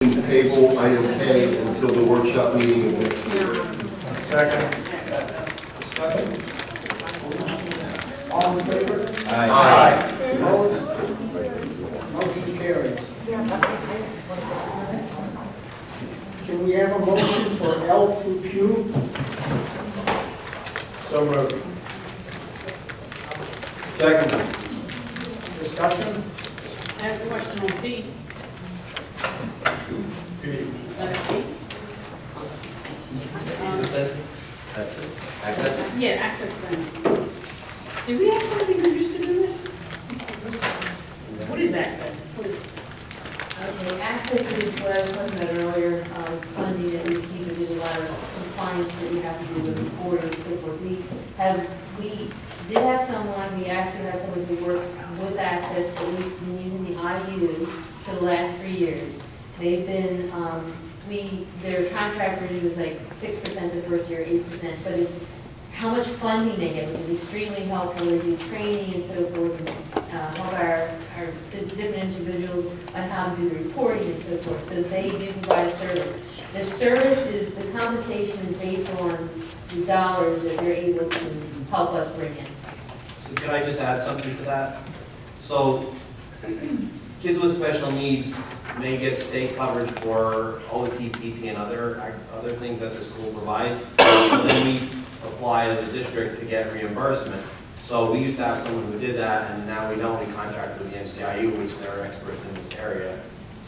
Table item K until the workshop meeting of next week. Second. Discussion. All in favor? Aye. Opposed? Motion carries. Can we have a motion for L through Q? So moved. Second. Discussion. I have a question on P. Access? Yeah, access then. Do we have somebody who used to do this? What is access? What is- Okay, access is what I was talking about earlier, is funding that we receive, there's a lot of compliance that we have to do with reporting and so forth. We did have someone, we actually have someone who works with access, but we've been using the IU for the last 3 years. They've been, their contract review was like 6% the first year, 8%, but it's how much funding they get, which is extremely helpful. They do training and so forth, and help our different individuals on how to do the reporting and so forth. So they do provide a service. The service is, the compensation is based on the dollars that they're able to help us bring in. So can I just add something to that? So kids with special needs may get state coverage for OT, PT, and other things that the school provides. And then we apply as a district to get reimbursement. So we used to have someone who did that, and now we don't. We contract with the NCIU, which they're experts in this area.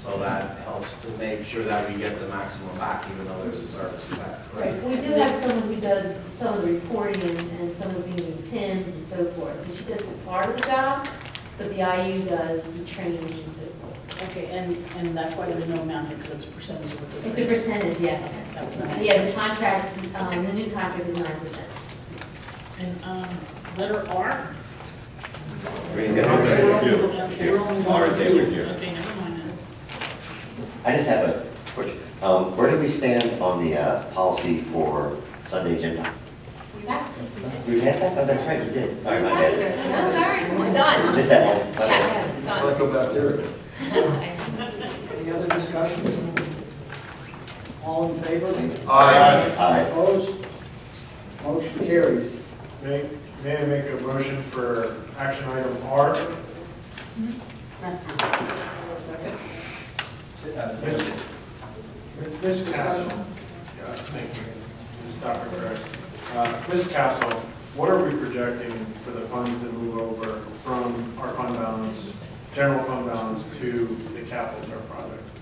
So that helps to make sure that we get the maximum back, even though there's a service back. Right. We do have someone who does some of the reporting and some of the things with PIMS and so forth. So she does part of the job, but the IU does the training and so forth. Okay, and that's why there's no amount here, because it's a percentage of what the. It's a percentage, yes. That was nice. Yeah, the contract, the new contract is 9%. And letter R? R Okay, never mind then. I just have a question. Where do we stand on the policy for Sunday gym time? We passed it. We passed that? Oh, that's right, we did. Sorry, my No, bad. it's all right. We're done. Missed that one. My bad. Yeah, I'll done. go back there. Any other discussion? All in favor? Aye. Aye. Opposed? Motion carries. May I make a motion for action item R? Second. Ms. Castle. Yeah, thank you. Dr. Ferris. Ms. Castle, what are we projecting for the funds that move over from our fund balance, general fund balance, to the capital project?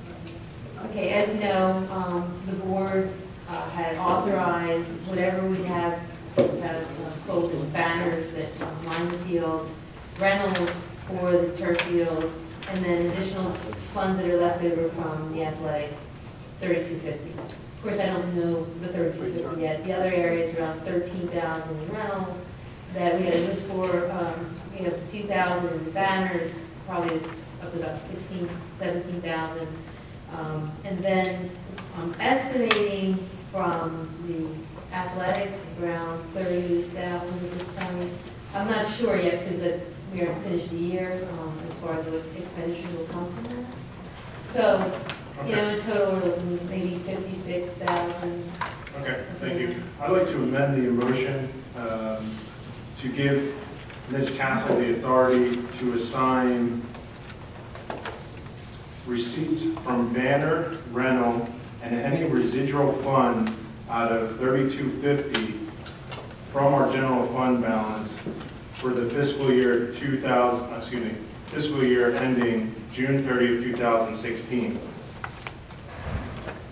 Okay, as you know, the board had authorized whatever we have sold as banners that line the field, rentals for the turf fields, and then additional funds that are left over from the athletic, 3250. Of course, I don't know the 3250 yet. The other areas around 13,000 in rentals that we had a list for, we have a few thousand in banners, probably up to about 16, 17,000. And then I'm estimating from the athletics around 30,000 at this point. I'm not sure yet because we haven't finished the year as far as what expenditures will come from that. So, you know, in total we're looking maybe 56,000. Okay, thank you. I'd like to amend the motion to give Ms. Castle the authority to assign receipts from banner, rental, and any residual fund out of 3250 from our general fund balance for the fiscal year fiscal year ending June 30th, 2016.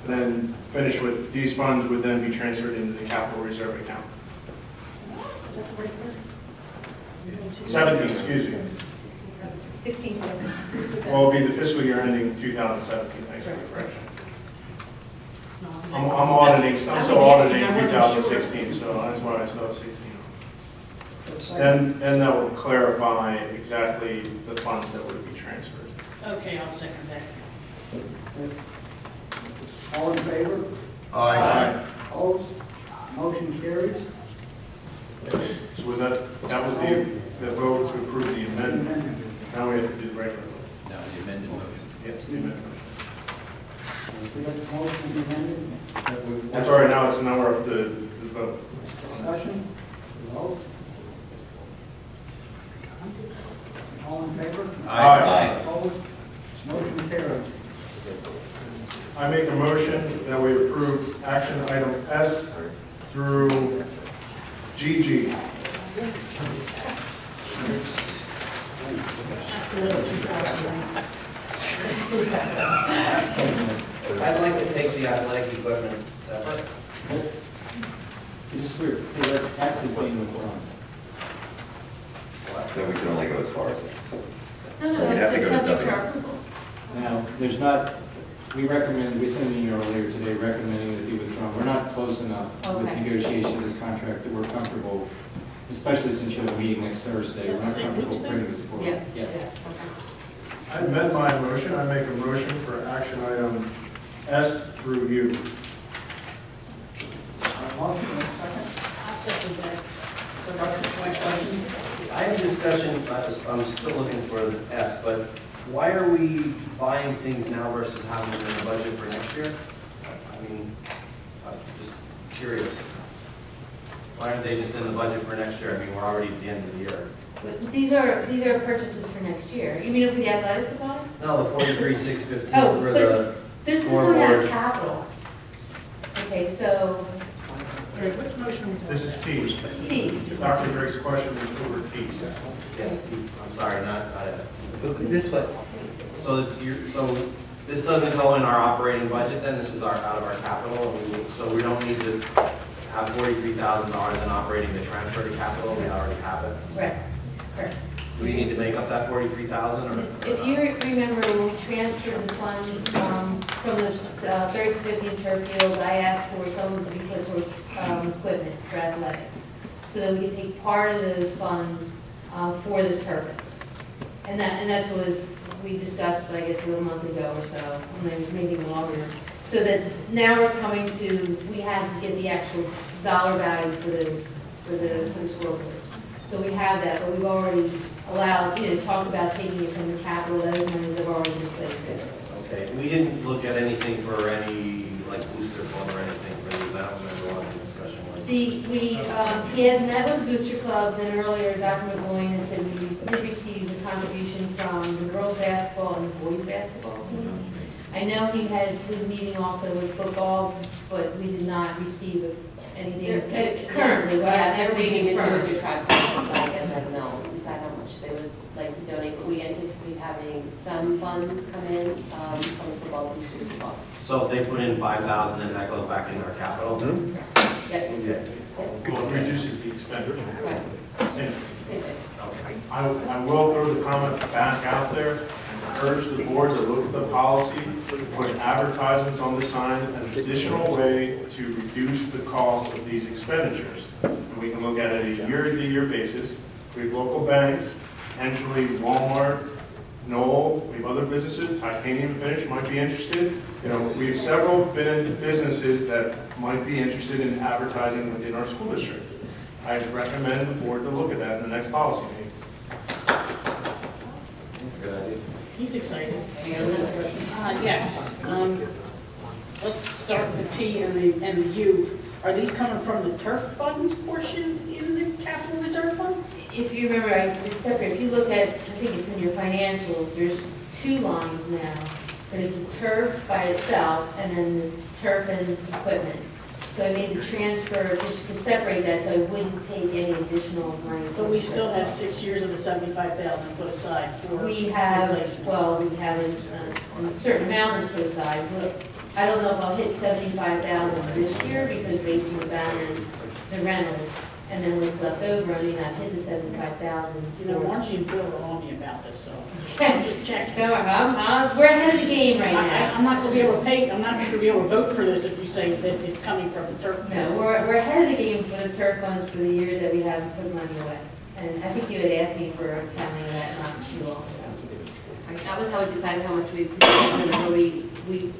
Then finish with, these funds would then be transferred into the capital reserve account. Is that the right word? 17, excuse me. 16, 17. Well, it'll be the fiscal year ending 2017, thanks for the correction. No, I'm auditing, I'm still auditing I wasn't sure. 2016, so that's why I saw 16. Second. Then that will clarify exactly the funds that would be transferred. Okay, I'll second that. All in favor? Aye. Opposed? Motion carries. So was that was the vote to approve the amendment? Now we have to do the regular vote. No, the amended motion. Yes, the amendment. We have a motion to be amended. I'm sorry, now we're up to the vote. Discussion, vote. All in favor? Aye. Opposed? Motion carried. I make a motion that we approve action item S through GG. That's a little too fast. I'd like to take the athletic equipment separate. Just weird, the tax is being withdrawn. So we can only go as far as. No, So we'd have to it's go to subject to W. approval. Now, there's not, we recommend, we sent an email earlier today recommending that it be withdrawn. We're not close enough with Okay. negotiation of this contract that we're comfortable, especially since you have a meeting next Thursday. We're not Same comfortable weeks then? bringing this forward. Yeah. Yes. I amend my motion. I make a motion for action item S through U. Motion, and a second. I'll second that. Question? I have discussion, I'm still looking for the S, but why are we buying things now versus having them in the budget for next year? I mean, I'm just curious. Why aren't they just in the budget for next year? I mean, we're already at the end of the year. But these are purchases for next year. You mean for the athletic supply? No, the 43,615 Oh, for but the, this is coming out of scoreboard. capital. Okay, so, Which motion was that? This is T. T. Dr. Drake's question is over T. yes, I'm sorry, not S. This way. So so this doesn't go in our operating budget then, this is out of our capital, and so we don't need to have $43,000 in operating to transfer to capital, we already have it. Right, correct. Do we need to make up that 43,000 or? If you remember, when we transferred the funds from the 30-50 turf fields, I asked for some of it to be put towards equipment for athletics, so that we could take part of those funds for this purpose. And that's what we discussed, I guess, a little month ago or so, maybe longer. So that now we're coming to, we have to get the actual dollar value for those, for the scoreboards. So we have that, but we've already allowed, talked about taking it from the capital, those monies have already been placed there. Okay, we didn't look at anything for any, like, booster club or anything for these, I don't remember what the discussion was. He has met with booster clubs, and earlier Dr. McGloin had said we did receive the contribution from the girls' basketball and the boys' basketball team. I know he was meeting also with football, but we did not receive anything currently. But Yeah, they're waiting to see what confirmed. their tribe is like and then they'll decide how much they would like to donate. But we anticipate having some funds come in from the football boosters as well. So if they put in 5,000 and that goes back into our capital? Yes. Okay. Well, it reduces the expenditure. Right, Same. same thing. Okay. I will throw the comment back out there and urge the board to look at the policy, put advertisements on the sign as an additional way to reduce the cost of these expenditures. And we can look at it a year-to-year basis. We have local banks, potentially Walmart, Knoll, we have other businesses, Titanium Finish might be interested. We have several businesses that might be interested in advertising within our school district. I recommend the board to look at that in the next policy meeting. Good idea. He's excited. Any other discussion? Yes. Let's start with the T and the U. Are these coming from the turf funds portion in the capital reserve fund? If you remember, it's separate. If you look at, I think it's in your financials, there's two lines now. There's the turf by itself, and then the turf and equipment. So I made the transfer just to separate that, so I wouldn't take any additional money. But we still have 6 years of the 75,000 put aside for We have, replacement. well, we have a certain amount is put aside. But I don't know if I'll hit 75,000 this year, because based on the banners, the rentals, and then what's left over, I mean, I've hit the 75,000. You know, Margie and Bill are on me about this, so I'm just checking. No, we're ahead of the game right I- now. I'm not going to be able to pay, I'm not going to be able to vote for this if you say that it's coming from the turf No, funds. we're ahead of the game for the turf funds for the years that we haven't put money away. And I think you had asked me for accounting of that not too long ago. Right, that was how we decided how much we put in. Remember, we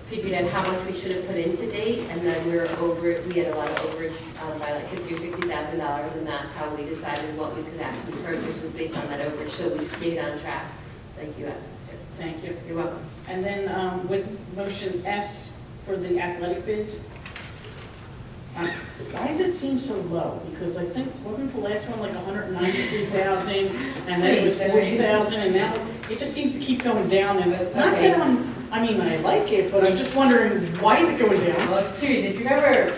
figured out how much we should have put in to date, and then we were over, we had a lot of overage by like $50,000 or $60,000, and that's how we decided what we could actually purchase was based on that overage, so we stayed on track, like you asked us to. Thank you. You're welcome. And then with motion S for the athletic bids, why does it seem so low? Because I think, wasn't the last one like 193,000, and then it was 40,000, and now it just seems to keep going down, and not that I mean, I like it, but I'm just wondering, why is it going down? Well, two reasons. If you remember,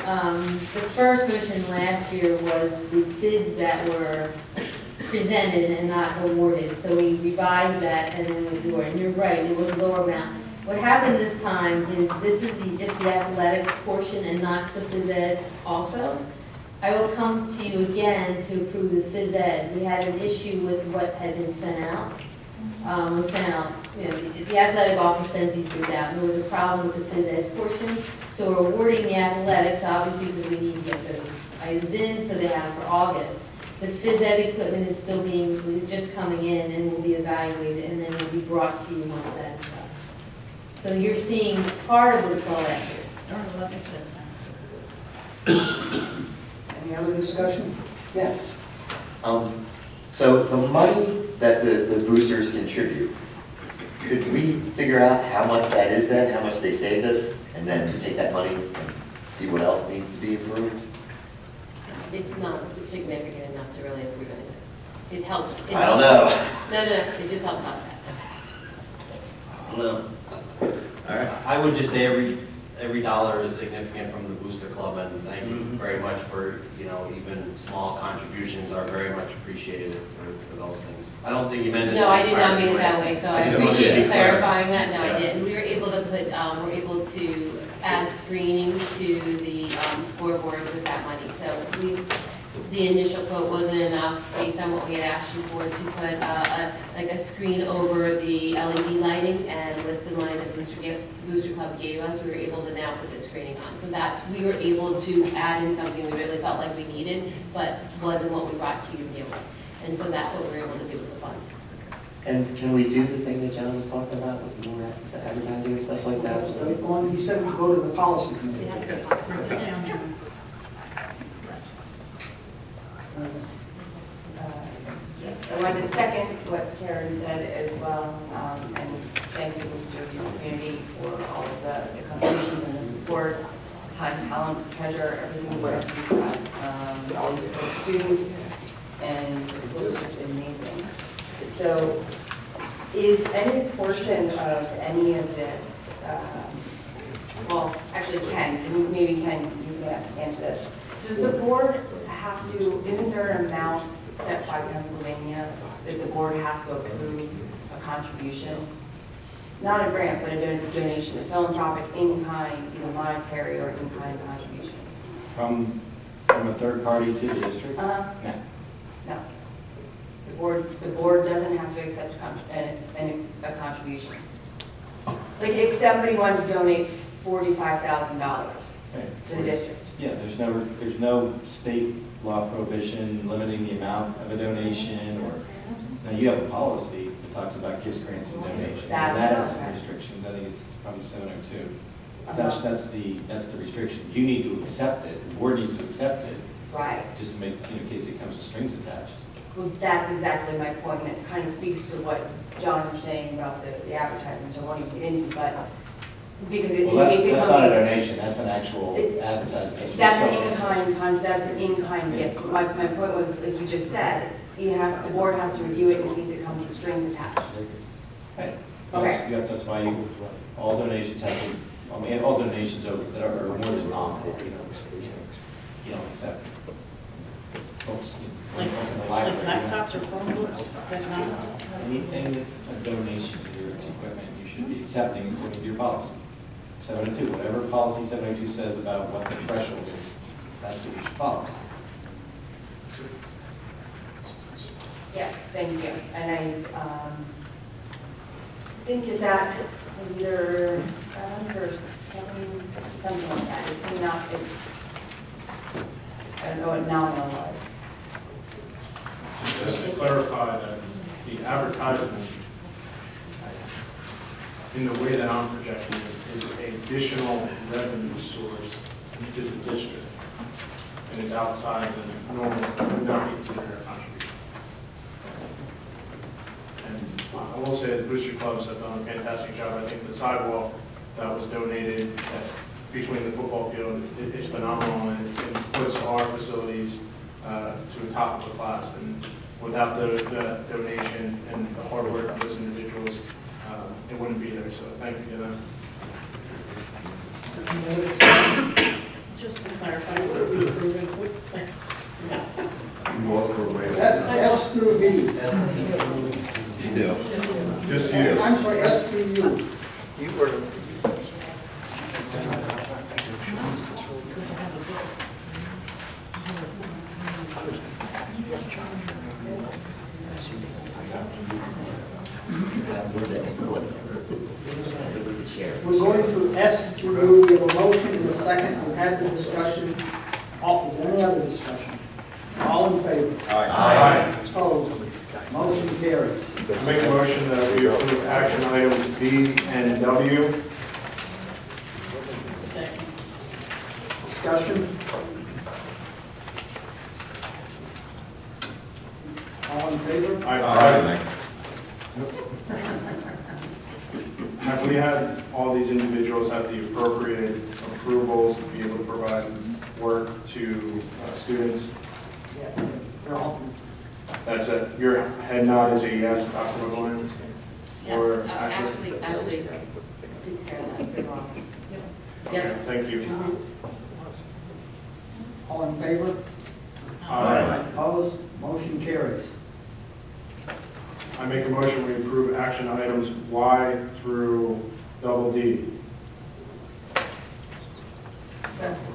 the first motion last year was the bids that were presented and not awarded. So we revised that and then we awarded. And you're right, it was a lower amount. What happened this time is this is just the athletic portion and not the phys ed also. I will come to you again to approve the phys ed. We had an issue with what had been sent out. We sent out, the athletic office sends these bids out, and there was a problem with the phys ed portion. So we're awarding the athletics, obviously, because we need to get those items in, so they have for August. The phys ed equipment is still just coming in and will be evaluated, and then will be brought to you once that is done. So you're seeing part of what we saw last year. All right, well, that makes sense now. Any other discussion? Yes. So the money that the boosters contribute, could we figure out how much that is then, how much they saved us, and then take that money and see what else needs to be improved? It's not significant enough to really improve anything. It helps. I don't know. No, it just helps offset. I don't know. All right. I would just say every dollar is significant from the Booster Club, and thank you very much for, even small contributions are very much appreciated for those things. I don't think you meant it. No, I did not mean it that way, so I just wanted to appreciate be you clear. clarifying that. No, Yeah. I didn't. We were able to put, we're able to add screening to the scoreboard with that money. So the initial quote wasn't enough based on what we had asked you for to put like a screen over the LED lighting, and with the money that Booster Club gave us, we were able to now put the screening on. So that we were able to add in something we really felt like we needed, but wasn't what we brought to you to begin with. And so that's what we were able to do with the funds. And can we do the thing that John was talking about, was more advertising and stuff like that? He said we go to the policy committee. It has to be Write that down, John. Yes, I wanted to second what Karen said as well, and thank you to your community for all of the contributions and the support, time, talent, treasure, everything you went through for us. All the school students and the school district is amazing. So is any portion of any of this, well, actually Ken, and maybe Ken, you can answer this. Does the board have to, isn't there an amount set by Pennsylvania that the board has to approve a contribution? Not a grant, but a donation, a philanthropic in-kind, either monetary or in-kind contribution? From a third party to the district? No. No. The board doesn't have to accept a contribution. Like if somebody wanted to donate $45,000 to the district. Yeah, there's no state law prohibition limiting the amount of a donation, or, now you have a policy that talks about gifts, grants, and donations. And that has some restrictions. I think it's probably 702. That's the restriction. You need to accept it. The board needs to accept it. Right. Just to make, in case it comes with strings attached. Well, that's exactly my point, and it kind of speaks to what John was saying about the advertising, which I won't even get into, but because in Well, case it that's comes. not a donation. That's an actual advertising. That's an in-kind gift. My point was, like you just said, the board has to review it in case it comes with strings attached. Right. Okay. That's why all donations have to, all donations that are more than nominal, you don't accept. Folks, Like in the library, laptops or Chromebooks, that's not, anything that's a donation to your equipment, you should be accepting according to your policy. 702, whatever policy 702 says about what the threshold is, that's what you should follow. Yes, thank you. And I think that was either 7 or 7, something like that. It's not, I don't know what nominal was. Just to clarify that the advertisement, in the way that I'm projecting it, is an additional revenue source to the district. And it's outside the normal, would not be considered a contribution. And I will say the booster clubs have done a fantastic job. I think the sidewalk that was donated between the football field is phenomenal, and it puts our facilities to the top of the class. And without the donation and the hard work of those individuals, it wouldn't be there. So thank you to them. Just to clarify, what are we approving? You want to wait? S through V. Still. Just you. I'm sorry, S through U. We're going through S through U. We have a motion and a second. We've had the discussion. Is there any other discussion? All in favor? Aye. Opposed? Motion carries. I make a motion that we approve action items B and W. Second. Discussion? All in favor? Aye. Have we had all these individuals have the appropriate approvals to be able to provide work to students? Yeah. They're all. That's it. Your head nod is a yes, Dr. McGowan? Or Actually, did tear that, you're wrong. Okay, Yes. thank you. All in favor? Aye. Opposed? Motion carries. I make a motion we approve action items Y through double D. Second.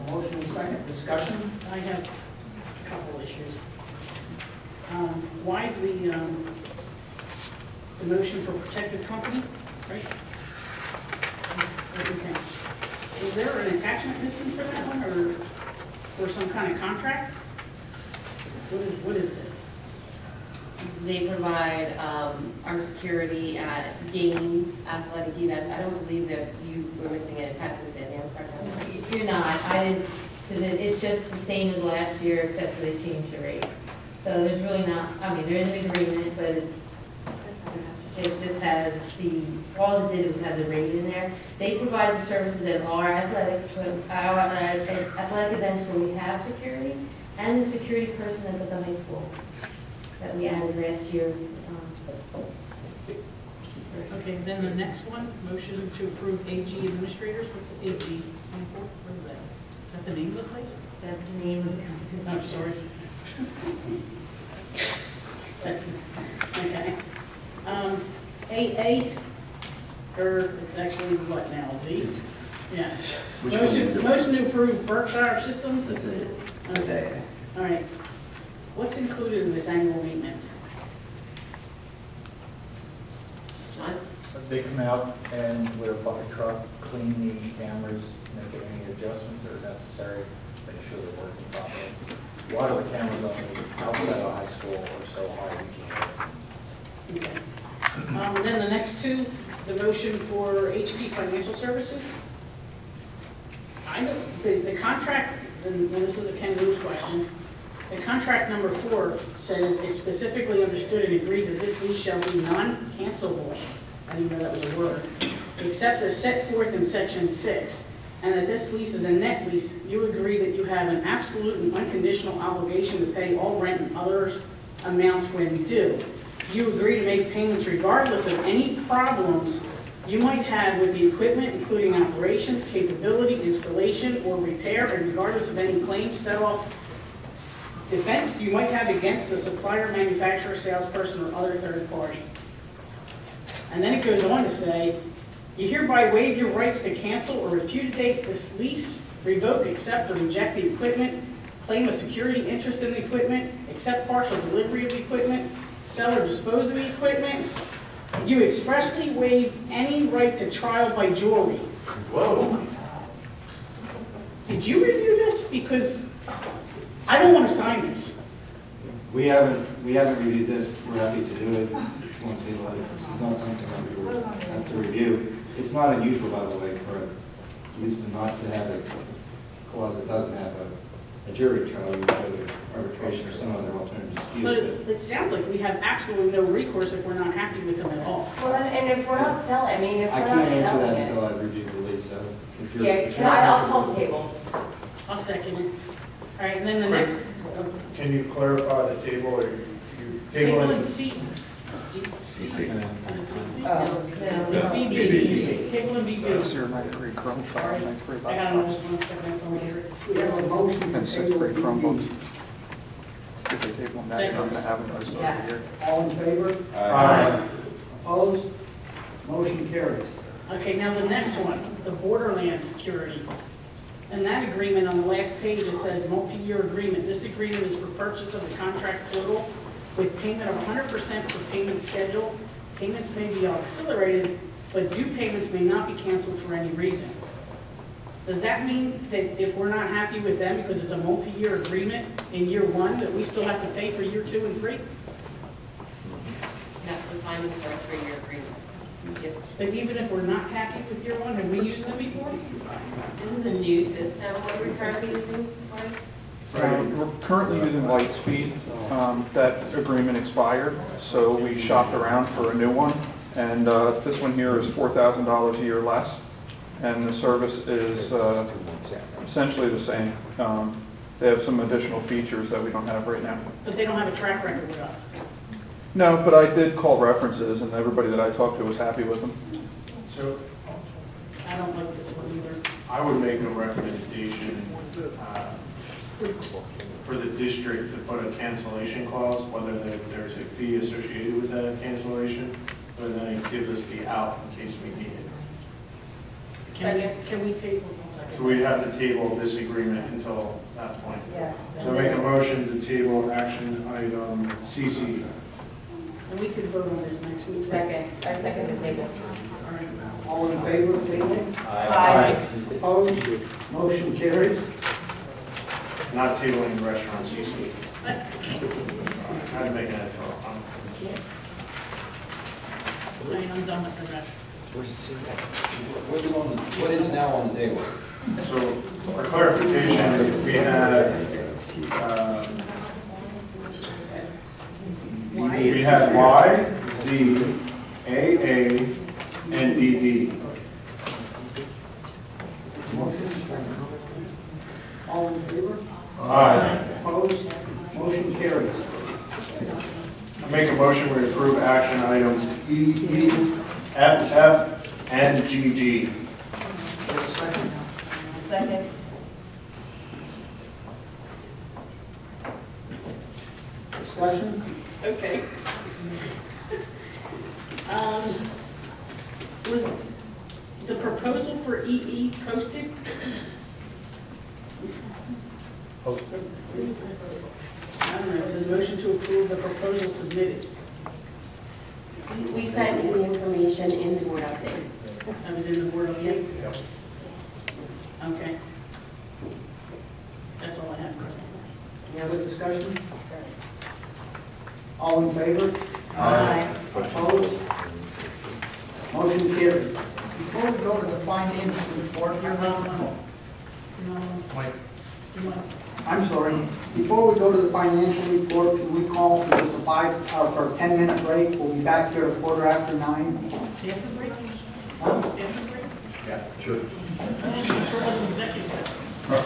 Motion is second. Discussion? I have a couple issues. Why is the motion for protective company, right? Okay. Is there an attachment missing for that one, or some kind of contract? What is this? They provide our security at games, athletic events. I don't believe that you were missing an attachment in there. You're not. I didn't submit. It's just the same as last year, except for they changed the rate. So there's really not. I mean, there is an agreement, but it just has the. All it did was have the rate in there. They provide the services at our athletic events where we have security, and the security person that's at the high school that we added last year. Okay, then the next one, motion to approve AG administrators. What's AG stand for? What is that? Is that the name of the place? That's the name of the company. I'm sorry. That's, okay. AA, or it's actually what now, Z? Yeah. Motion to approve Berkshire Systems? That's it. Okay. All right. What's included in this annual maintenance? John? They come out and with a bucket truck, clean the cameras, make any adjustments that are necessary, make sure they're working properly. A lot of the cameras on the outside of high school are so high we can't. Okay. Then the next two, the motion for HP Financial Services. I know the contract, and this is a Ken Lewis question. The contract number 4 says it specifically understood and agreed that this lease shall be non-cancelable. I didn't know that was a word. Except as set forth in section 6, and that this lease is a net lease. You agree that you have an absolute and unconditional obligation to pay all rent and other amounts when due. You agree to make payments regardless of any problems you might have with the equipment, including operations, capability, installation, or repair, and regardless of any claims, set-off, defense you might have against the supplier, manufacturer, salesperson, or other third party. And then it goes on to say, you hereby waive your rights to cancel or repudiate this lease, revoke, accept, or reject the equipment, claim a security interest in the equipment, accept partial delivery of the equipment, sell or dispose of the equipment. You expressly waive any right to trial by jury. Whoa. Did you review this? Because I don't want to sign this. We haven't reviewed this, we're happy to do it. Once we let it, this is not something that we would have to review. It's not unusual, by the way, for at least not to have a clause that doesn't have a a jury trial, you go to arbitration or some other alternative dispute. But it sounds like we have absolutely no recourse if we're not happy with them at all. Well, and if we're not selling, I mean, if I we're can't not answer selling that it. until I've reviewed the lease, so if you're. Yeah, if can you're I, I'll comfortable- call the table. I'll second it. All right, and then the next, Can you clarify the table, or you table tabling? is C. Is it CC? Oh, It's no. BB. Table and BB. 93 Chromebook, 93 I got another one, that's on here. We have a motion to and table 63 BB. Chromebooks. If they table them, that, Second. I'm going to have them by the start of the year. All in favor? Aye. Opposed? Motion carries. Okay, now the next one, the borderland security. And that agreement on the last page, it says multi-year agreement. This agreement is for purchase of the contract total with payment of 100% for payment schedule. Payments may be accelerated, but due payments may not be canceled for any reason. Does that mean that if we're not happy with them because it's a multi-year agreement in year one, that we still have to pay for year 2 and 3? That's the finding for a 3-year agreement. Yep. But even if we're not happy with year 1, have we used them before? This is a new system. What are we currently using, Mike? We're currently using Lightspeed. That agreement expired, so we shopped around for a new one. And this one here is $4,000 a year less, and the service is essentially the same. They have some additional features that we don't have right now. But they don't have a track record with us. No, but I did call references, and everybody that I talked to was happy with them. So I don't like this one either. I would make a recommendation for the district to put a cancellation clause, whether there's a fee associated with that cancellation, but then it gives us the out in case we need it. Can we table? So we have to table this agreement until that point. Yeah. So make a motion to table action item CC. And we could vote on this next week. Second, I second the table. All right. All in favor of tabling? Aye. Opposed? Motion carries. Not tabling restaurant CC. I had to make that talk. I'm done with the rest. What is now on the table? So for clarification, we had, we had Y, Z, AA, and DD. All in favor? Aye. Opposed? Motion carries. I make a motion we approve action items E, F, F, and GG. For a second. Second. Discussion? Okay. Was the proposal for EE posted? I don't know, it says motion to approve the proposal submitted. We sent you the information in the board update. That was in the board of yes. Okay. That's all I have. Any other discussion? All in favor? Aye. Opposed? Motion carries. Before we go to the financial report, No. I'm sorry, before we go to the financial report, can we call for just for a 10-minute break? We'll be back here at 9:15. Do you have the break? Huh? Do you have the break? Yeah, sure. Sure, it was an executive session. Huh?